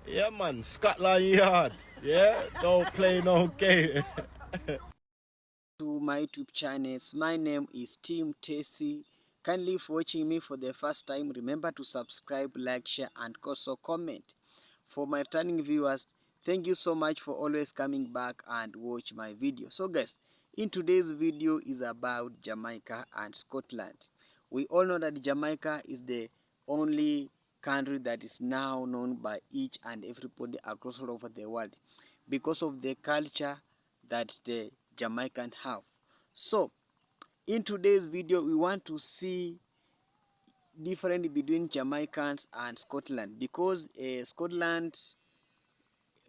Yeah, man, Scotland Yard. Yeah, don't play no game. To my YouTube channels, my name is Tim Tesi. Kindly for watching me for the first time, remember to subscribe, like, share and also comment. For my returning viewers, thank you so much for always coming back and watch my video. So guys, in today's video is about Jamaica and Scotland. We all know that Jamaica is the only country that is now known by each and everybody across all over the world because of the culture that the Jamaican have. So in today's video we want to see difference between Jamaicans and Scotland because Scotland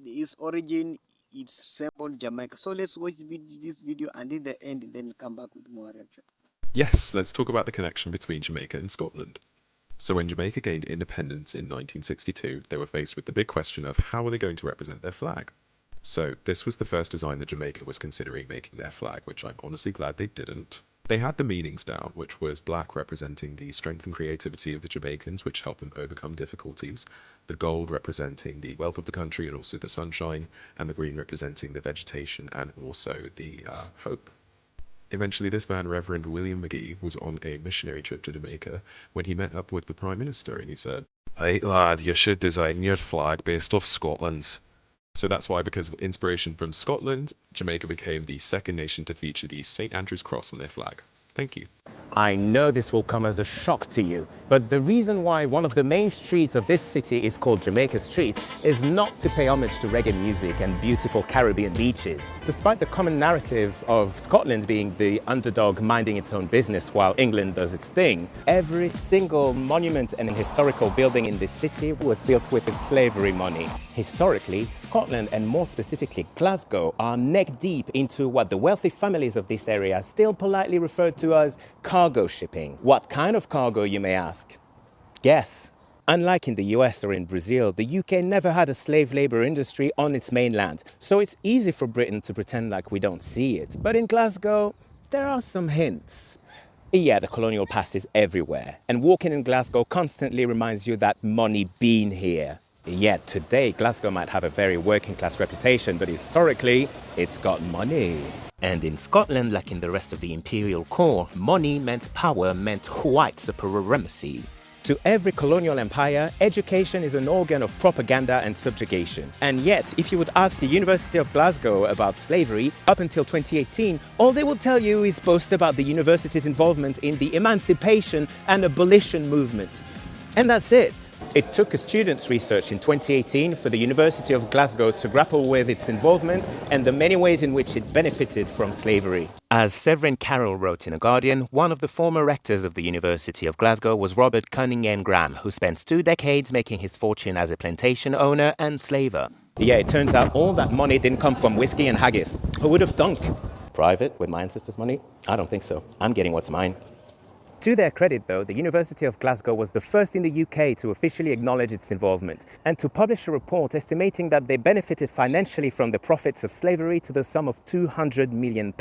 is origin it's resemble Jamaica. So let's watch this video and in the end then come back with more reaction. Yes, let's talk about the connection between Jamaica and Scotland. So when Jamaica gained independence in 1962, they were faced with the big question of how were they going to represent their flag? So this was the first design that Jamaica was considering making their flag, which I'm honestly glad they didn't. They had the meanings down, which was black representing the strength and creativity of the Jamaicans, which helped them overcome difficulties, the gold representing the wealth of the country and also the sunshine, and the green representing the vegetation and also the hope. Eventually, this man, Reverend William McGee, was on a missionary trip to Jamaica when he met up with the Prime Minister and he said, "Hey lad, you should design your flag based off Scotland's." So that's why, because of inspiration from Scotland, Jamaica became the second nation to feature the St. Andrew's Cross on their flag. Thank you. I know this will come as a shock to you, but the reason why one of the main streets of this city is called Jamaica Street is not to pay homage to reggae music and beautiful Caribbean beaches. Despite the common narrative of Scotland being the underdog minding its own business while England does its thing, every single monument and historical building in this city was built with its slavery money. Historically, Scotland and more specifically Glasgow are neck deep into what the wealthy families of this area still politely refer to as cargo shipping. What kind of cargo, you may ask? Guess. Unlike in the US or in Brazil, the UK never had a slave labor industry on its mainland, so it's easy for Britain to pretend like we don't see it. But in Glasgow, there are some hints. Yeah, the colonial past is everywhere, and walking in Glasgow constantly reminds you that money been here. Yet today, Glasgow might have a very working class reputation, but historically, it's got money. And in Scotland, like in the rest of the imperial core, money meant power, meant white supremacy. To every colonial empire, education is an organ of propaganda and subjugation. And yet, if you would ask the University of Glasgow about slavery, up until 2018, all they will tell you is boast about the university's involvement in the emancipation and abolition movement. And that's it. It took a student's research in 2018 for the University of Glasgow to grapple with its involvement and the many ways in which it benefited from slavery. As Severin Carroll wrote in The Guardian, one of the former rectors of the University of Glasgow was Robert Cunningham Graham, who spent 2 decades making his fortune as a plantation owner and slaver. Yeah, it turns out all that money didn't come from whiskey and haggis. Who would have thunk? Private, with my ancestors' money? I don't think so. I'm getting what's mine. To their credit, though, the University of Glasgow was the first in the UK to officially acknowledge its involvement and to publish a report estimating that they benefited financially from the profits of slavery to the sum of £200 million.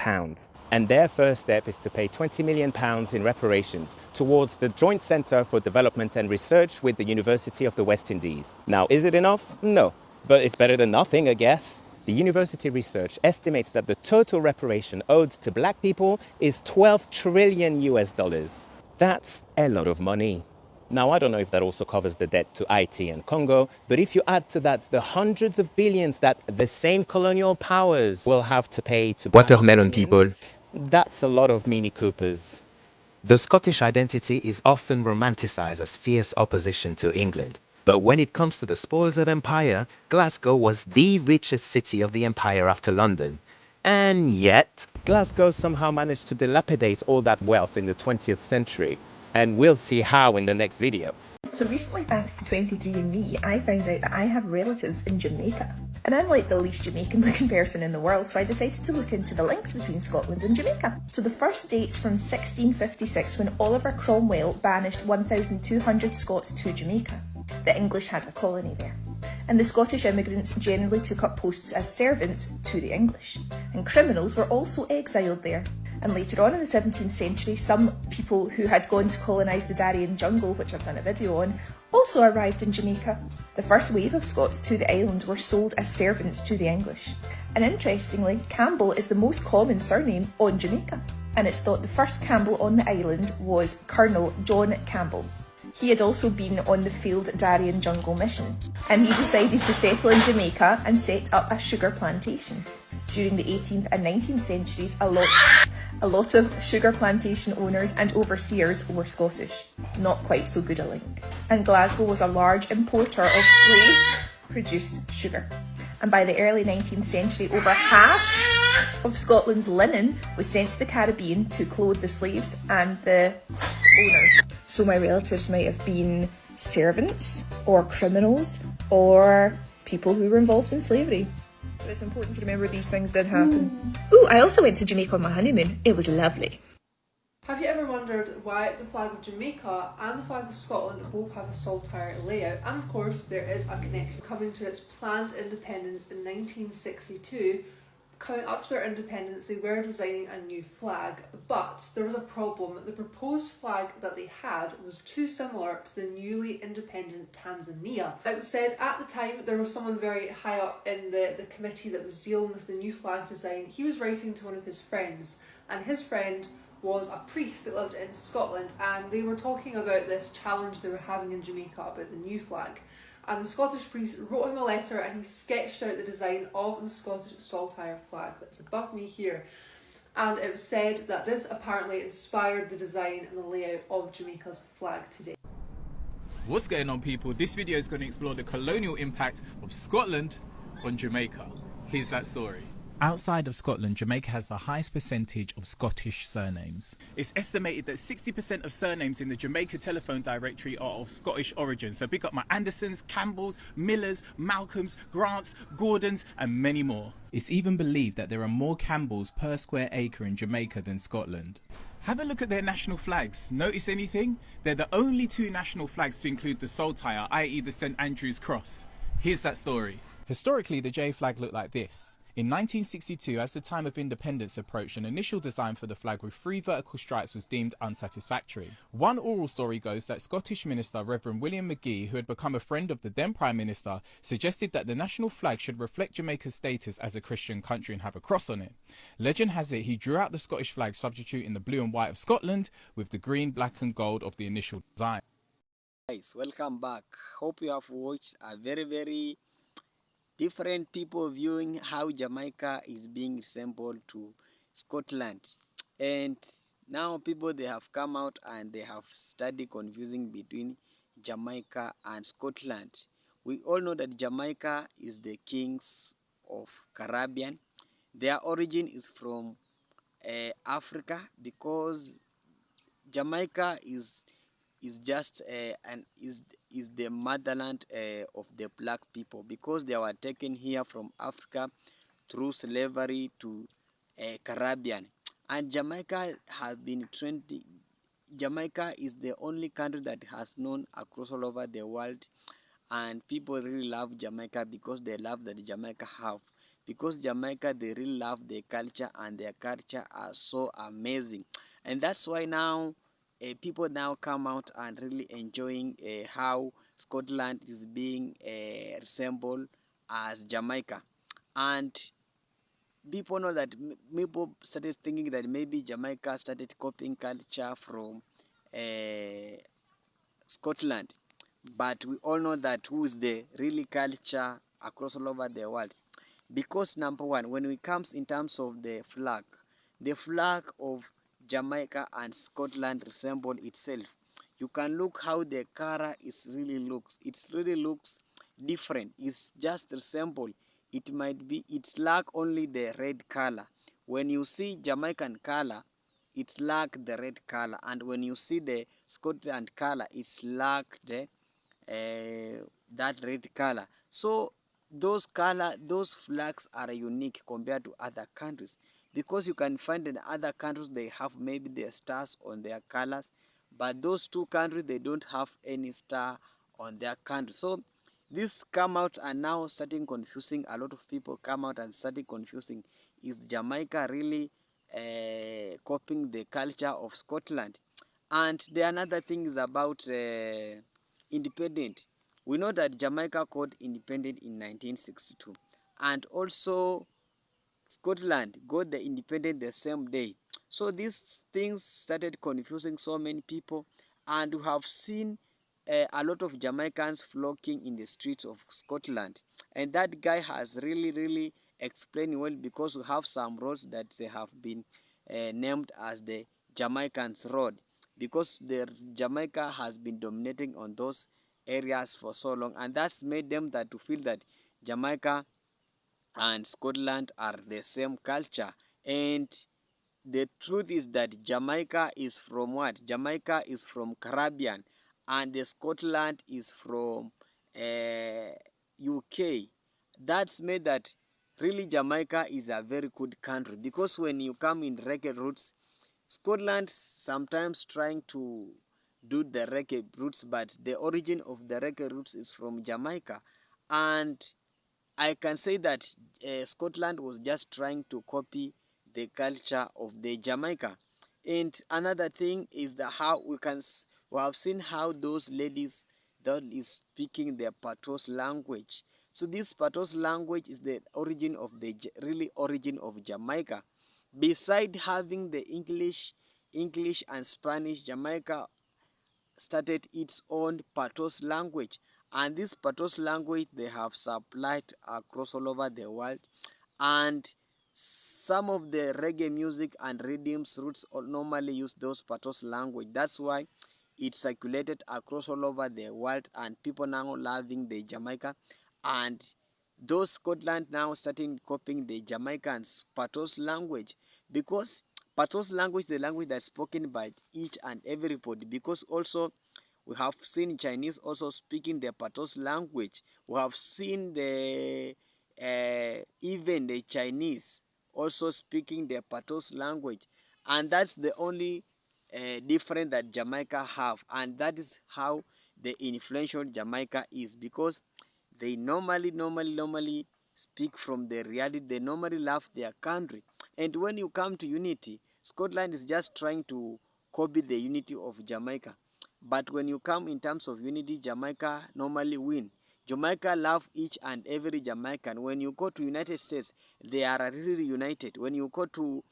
And their first step is to pay £20 million in reparations towards the Joint Centre for Development and Research with the University of the West Indies. Now, is it enough? No, but it's better than nothing, I guess. The university research estimates that the total reparation owed to black people is $12 trillion US. That's a lot of money. Now, I don't know if that also covers the debt to Haiti and Congo, but if you add to that the hundreds of billions that the same colonial powers will have to pay to watermelon people, that's a lot of Mini Coopers. The Scottish identity is often romanticized as fierce opposition to England. But when it comes to the spoils of empire, Glasgow was the richest city of the empire after London. And yet, Glasgow somehow managed to dilapidate all that wealth in the 20th century. And we'll see how in the next video. So recently, thanks to 23andMe, I found out that I have relatives in Jamaica. And I'm like the least Jamaican looking person in the world, so I decided to look into the links between Scotland and Jamaica. So the first dates from 1656 when Oliver Cromwell banished 1,200 Scots to Jamaica. The English had a colony there. And the Scottish immigrants generally took up posts as servants to the English. And criminals were also exiled there. And later on in the 17th century, some people who had gone to colonise the Darien jungle, which I've done a video on, also arrived in Jamaica. The first wave of Scots to the island were sold as servants to the English. And interestingly, Campbell is the most common surname on Jamaica. And it's thought the first Campbell on the island was Colonel John Campbell. He had also been on the failed Darien Jungle Mission, and he decided to settle in Jamaica and set up a sugar plantation. During the 18th and 19th centuries, a lot of sugar plantation owners and overseers were Scottish. Not quite so good a link. And Glasgow was a large importer of slave-produced sugar. And by the early 19th century, over half of Scotland's linen was sent to the Caribbean to clothe the slaves and the owners. So my relatives might have been servants or criminals or people who were involved in slavery. But it's important to remember these things did happen. Ooh, I also went to Jamaica on my honeymoon. It was lovely. Have you ever wondered why the flag of Jamaica and the flag of Scotland both have a saltire layout? And of course there is a connection. Coming to its planned independence in 1962, coming up to their independence, they were designing a new flag, but there was a problem. The proposed flag that they had was too similar to the newly independent Tanzania. It was said at the time there was someone very high up in the committee that was dealing with the new flag design. He was writing to one of his friends, and his friend was a priest that lived in Scotland, and they were talking about this challenge they were having in Jamaica about the new flag. And the Scottish priest wrote him a letter and he sketched out the design of the Scottish saltire flag that's above me here. And it was said that this apparently inspired the design and the layout of Jamaica's flag today. What's going on, people? This video is going to explore the colonial impact of Scotland on Jamaica. Here's that story. Outside of Scotland, Jamaica has the highest percentage of Scottish surnames. It's estimated that 60% of surnames in the Jamaica telephone directory are of Scottish origin. So pick up my Andersons, Campbells, Millers, Malcolms, Grants, Gordons and many more. It's even believed that there are more Campbells per square acre in Jamaica than Scotland. Have a look at their national flags. Notice anything? They're the only two national flags to include the saltire, i.e. the St Andrew's Cross. Here's that story. Historically, the J flag looked like this. In 1962, as the time of independence approached, an initial design for the flag with 3 vertical stripes was deemed unsatisfactory. One oral story goes that Scottish Minister Reverend William Magee, who had become a friend of the then Prime Minister, suggested that the national flag should reflect Jamaica's status as a Christian country and have a cross on it. Legend has it he drew out the Scottish flag substituting the blue and white of Scotland with the green, black and gold of the initial design. Guys, welcome back. Hope you have watched a very different people viewing how Jamaica is being resembled to Scotland. And now people, they have come out and they have started confusing between Jamaica and Scotland. We all know that Jamaica is the kings of Caribbean. Their origin is from Africa, because Jamaica is just is the motherland of the black people, because they were taken here from Africa through slavery to Caribbean. And Jamaica has been trending. Jamaica is the only country that has known across all over the world, and people really love Jamaica because they love that Jamaica have. Because Jamaica, they really love their culture, and their culture are so amazing. And that's why now people now come out and really enjoying how Scotland is being resembled as Jamaica. And people know that people started thinking that maybe Jamaica started copying culture from Scotland. But we all know that who is the really culture across all over the world. Because number one, when it comes in terms of the flag of Jamaica and Scotland resemble itself. You can look how the color really looks. It really looks different. It's just resemble. It might be, it's lack only the red color. When you see Jamaican color, it's lack the red color, and when you see the Scotland color, it's lack the that red color. So those flags are unique compared to other countries, because you can find in other countries they have maybe the stars on their colors, but those two countries, they don't have any star on their country. So this come out and now starting confusing. A lot of people come out and starting confusing. Is Jamaica really copying the culture of Scotland? And the another thing is about independent. We know that Jamaica got independent in 1962, and also Scotland got the independence the same day. So these things started confusing so many people, and we have seen a lot of Jamaicans flocking in the streets of Scotland. And that guy has really explained well, because we have some roads that they have been named as the Jamaicans Road, because the Jamaica has been dominating on those areas for so long, and that's made them that to feel that Jamaica and Scotland are the same culture. And the truth is that Jamaica is from what? Jamaica is from Caribbean, and the Scotland is from UK. That's made that really Jamaica is a very good country, because when you come in reggae roots, Scotland sometimes trying to do the reggae roots, but the origin of the reggae roots is from Jamaica. And I can say that Scotland was just trying to copy the culture of the Jamaica. And another thing is that how we have seen how those ladies that is speaking their Patos language. So this Patos language is the origin of the really origin of Jamaica. Beside having the English and Spanish, Jamaica started its own Patos language, and this Patos language they have supplied across all over the world. And some of the reggae music and rhythms roots normally use those Patos language. That's why it circulated across all over the world, and people now loving the Jamaica. And those Scotland now starting copying the Jamaicans Patos language, because Patos language is the language that's spoken by each and everybody, because also we have seen Chinese also speaking the Patos language. We have seen the even the Chinese also speaking the Patos language, and that's the only difference that Jamaica have, and that is how the influential Jamaica is, because they normally speak from the reality. They normally love their country. And when you come to unity, Scotland is just trying to copy the unity of Jamaica. But when you come in terms of unity, Jamaica normally win. Jamaica love each and every Jamaican. When you go to United States, they are really united. When you go to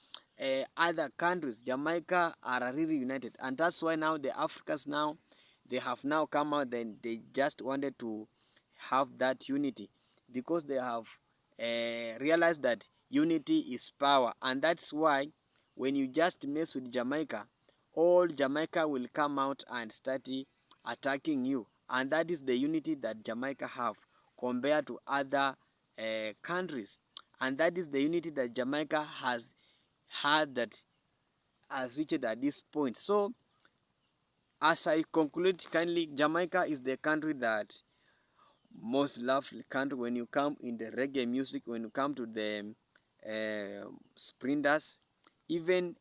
other countries, Jamaica are really united. And that's why now the Africans now, they have now come out and they just wanted to have that unity, because they have realized that unity is power. And that's why when you just mess with Jamaica, all Jamaica will come out and start attacking you. And that is the unity that Jamaica have compared to other countries. And that is the unity that Jamaica has had, that has reached at this point. So as I conclude, kindly, Jamaica is the country that most lovely country when you come in the reggae music, when you come to the sprinters. Even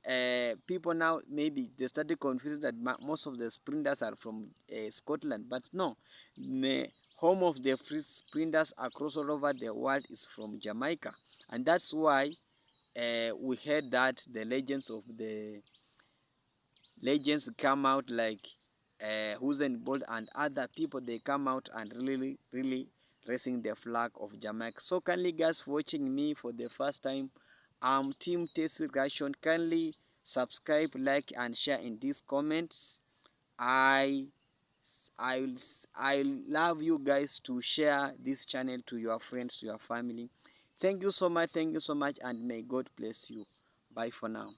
people now maybe they started confusing that most of the sprinters are from Scotland, but no, the home of the free sprinters across all over the world is from Jamaica. And that's why we heard that the legends come out, like Usain Bolt and other people, they come out and really raising the flag of Jamaica. So kindly guys, for watching me for the first time, I'm Team Tasty Reaction. Kindly subscribe, like and share in these comments. I I I love you guys to share this channel to your friends, to your family. Thank you so much, and may God bless you. Bye for now.